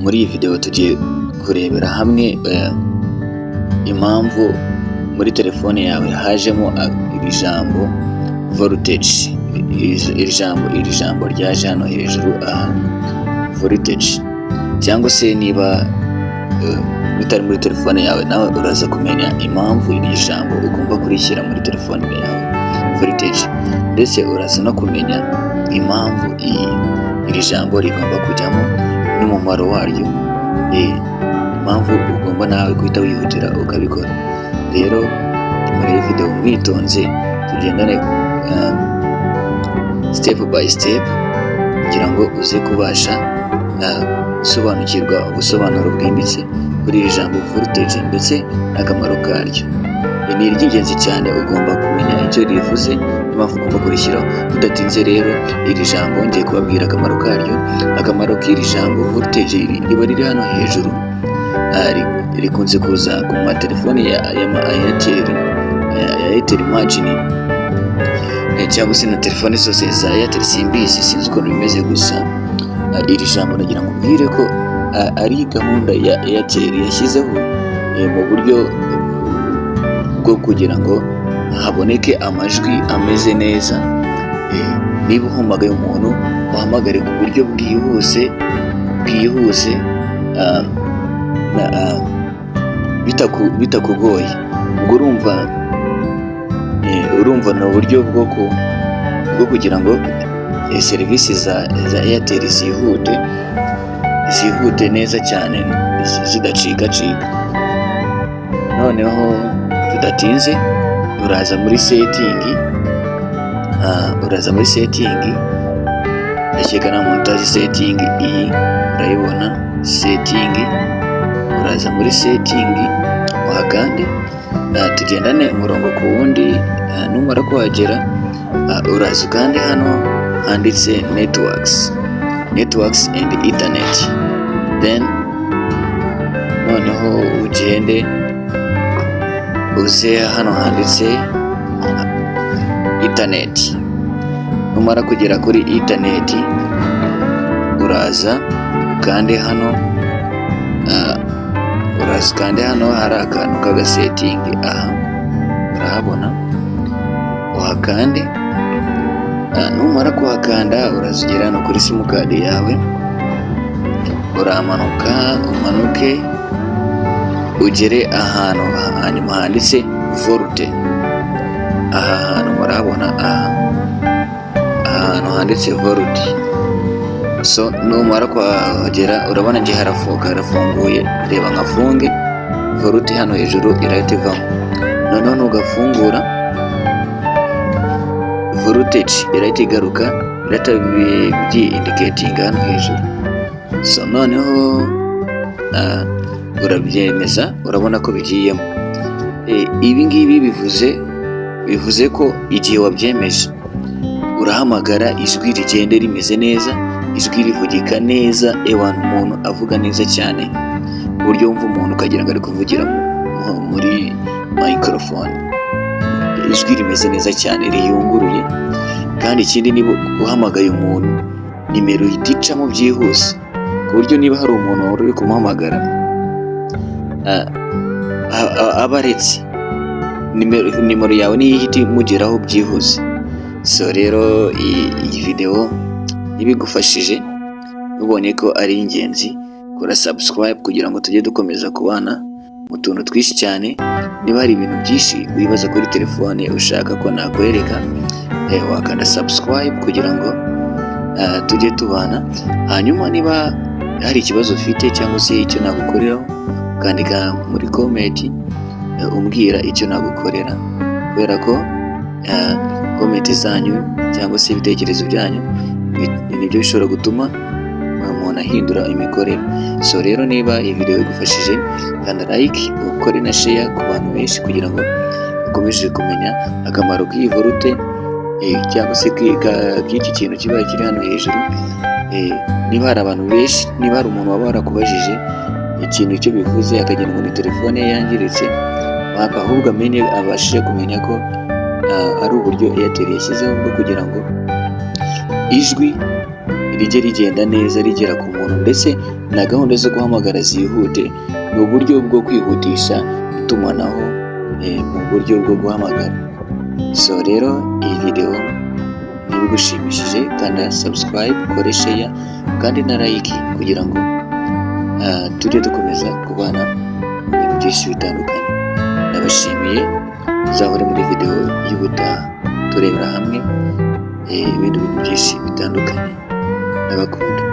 Muri iyi video tugiye kurebera hamwe impamvu muri telefone yawe hajemo iri jambo voltage. Iri jambo ryaje hano hejuru aha, voltage, cyangwa se niba bitari muri telefone yawe nawe uraza kumenya impamvu iri jambo ugomba kurishyira muri telefone yawe, voltage, ndetse uraza no kumenya impamvu iri jambo rigomba kujyamo n'umumaro waryo, impamvu ugomba nawe guhita wihutira ukabikora. Rero muri iyi video mwitonze tugendane step by step kugira ngo uze kubasha gusobanukirwa ubusobanuro bwimbitse kuri iri jambo voltage ndetse n'akamaro karyo. Ni iry'ingenzi cyane, ugomba kumenya icyo rivuze n'impamvu ugomba kurishyiraho. Tudatinze rero, iri jambo ngiye kubabwira akamaro karyo. Akamaro k'iri jambo voltage riba riri hano hejuru, rikunze kuza ku matelefone ya Airtel Imagine, cyangwa se na telefone zose za Airtel, simbizi, sinzi ukuntu bimeze, gusa iri jambo nagira ngo mbwire ko ari gahunda ya Airtel yashyizeho mu buryo bwo kugira ngo haboneke amajwi ameze neza. Niba uhamagaye umuntu, uhamagare ku buryo bwihuse bitakugoye. Ubwo urumva ni uburyo bwo kugira ngo serivisi za Airtel zihute neza cyane, zidacikacika. Noneho tudatinze, uraza muri setting, ndakeka nta muntu utazi setting. Iyi urayibona, setting, uraza muri setting uhakande, tugendane umurongo ku wundi. Numara kuhagera, uraza ukande hano handitse networks and internet, then noneho ugende uze hano handitse internet. Numara kugera kuri internet, uraza ukande hano, hari akantu k'agasetting aha, urahabona, uhakande. Numara kuhakanda, uraza ugera hano kuri simukadi yawe, umanuke ugere ahantu hanyuma handitse volte. Aha hantu murabona, ahantu handitse volte. So numara kuhagera, urabona nje harafunguye, reba nkafunge volte hano hejuru irahita ivamo. Noneho nugafungura, voltage irahita igaruka, irahita byi-indicating hano hejuru. So noneho urabyemeza, urabona ko bigiyemo. Ibi ngibi bivuze ko igihe wabyemeje, urahamagara, ijwi rigende rimeze neza, ijwi rivugika neza, umuntu avuga neza cyane ku buryo wumva umuntu ukagira ngo ari kuvugira muri microphone. Ijwi rimeze neza cyane, riyunguruye. Kandi ikindi, niba uhamagaye umuntu, nimero ihita icamo byihuse, ku buryo niba hari umuntu wari uri kumuhamagara, aba aretse nimero yawe niyo ihita imugeraho byihuse. So rero iyi video ibigufashije, ubonye ko ari ingenzi, kora subscribe kugira ngo tujye dukomeza kubana mu tuntu twinshi cyane. Niba hari ibintu byinshi wibaza kuri telefone ushaka ko nakwereka, wakanda subscribe kugira ngo tujye tubana. Hanyuma niba hari ikibazo ufite cyangwa se icyo nagukoreraho, ukandika muri comment umbwira icyo nagukorera, kubera ko comment zanyu cyangwa se ibitekerezo byanyu nibyo bishobora gutuma umuntu ahindura imikorere. So rero niba iyi video igufashije, kanda like, ukore na share ku bantu benshi kugira ngo bakomeze kumenya akamaro k'iyi volte, cyangwa se k'iki kintu kiba kiri hano hejuru. Niba hari abantu benshi, niba hari umuntu waba warakubajije ikintu icyo bivuze, akagira ngo ni telefone ye yangiritse, ahubwo abashije kumenya ko ari uburyo Airtel yashyizeho bwo kugira ngo ijwi rijye rigenda neza rigera ku muntu, ndetse na gahunda zo guhamagara zihute. Ni uburyo bwo kwihutisha itumanaho mu buryo bwo guhamagara. So rero iyi video niba igushimishije kanda subscribe, ukore share kandi na like kugira ngo tujye dukomeza kubana mu bintu byinshi bitandukanye. Ndabashimiye, tuzahore muri video y'ubutaha turebera hamwe ibindi bintu byinshi bitandukanye. Ndabakunda.